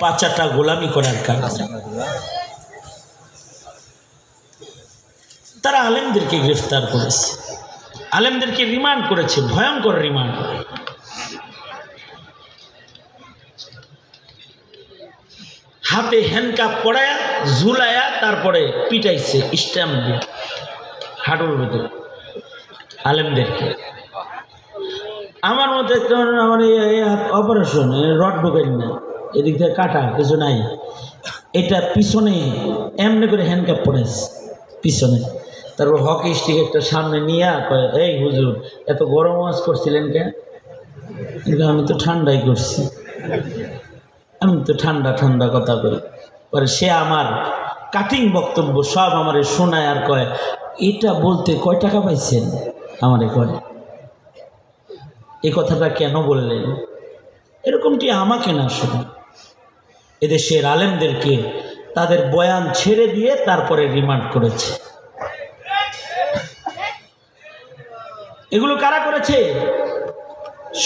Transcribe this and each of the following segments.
পাচাটা গোলামি করার কারণে তারা আলেমদেরকে গ্রেফতার করেছে, আলেমদেরকে রিমান্ড করেছে, ভয়ঙ্কর রিমান্ড। হাতে হ্যান্ডকাপ পড়ায়া ঝুলায়া তারপরে পিটাইছে স্ট্যাম্প দিয়ে হাঁটুর ভিতরে আলেমদেরকে। আমার মতে আমার এই অপারেশন রড ঢোকেন না, এদিক থেকে কাটা কিছু নাই, এটা পিছনে এমনি করে হ্যান্ডকাপ পড়াইছে পিছনে। তারপর হকি স্টিক একটা সামনে নিয়ে কয়, এই হুজুর এত গরম ওয়াজ করছিলেন কেন? আমি তো ঠান্ডাই করছি, আমি তো ঠান্ডা ঠান্ডা কথা করি। পরে সে আমার কাটিং বক্তব্য সব আমারে শোনায় আর কয়, এটা বলতে কয় টাকা পাইছেন? আমারে কয়, এই কথাটা কেন বললেন? এরকমটি আমাকে না, শুধু এদেশের আলেমদেরকে তাদের বয়ান ছেড়ে দিয়ে তারপরে রিমান্ড করেছে। এগুলো কারা করেছে?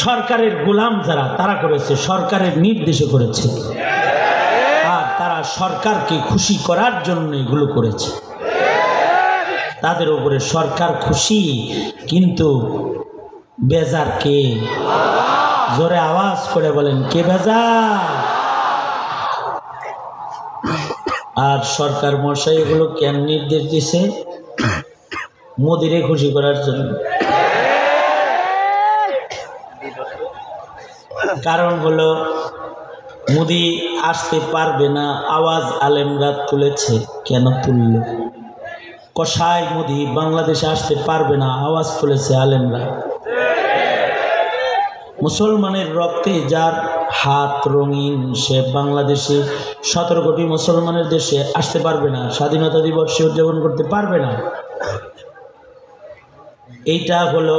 সরকারের গোলাম যারা, তারা করেছে, সরকারের নির্দেশে করেছে, আর তারা সরকারকে খুশি করার জন্য এগুলো করেছে। তাদের উপরে সরকার খুশি, কিন্তু বেজার কে? জোরে আওয়াজ করে বলেন, কে বেজার? আর সরকার মশাই এগুলো কেন নির্দেশ দিছে? মোদিরে খুশি করার জন্য। কারণ হলো মোদি আসতে পারবে না, আওয়াজ আলেমরা তুলেছে। কেন তুলল? কসাই মোদি বাংলাদেশে আসতে পারবে না, আওয়াজ তুলেছে আলেমরা। মুসলমানের রক্তে যার হাত রঙিন, সে বাংলাদেশে 17 কোটি মুসলমানের দেশে আসতে পারবে না, স্বাধীনতা দিবস সে উদযাপন করতে পারবে না। এইটা হলো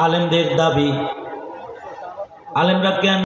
আলেমদের দাবি। আলেমরা কেন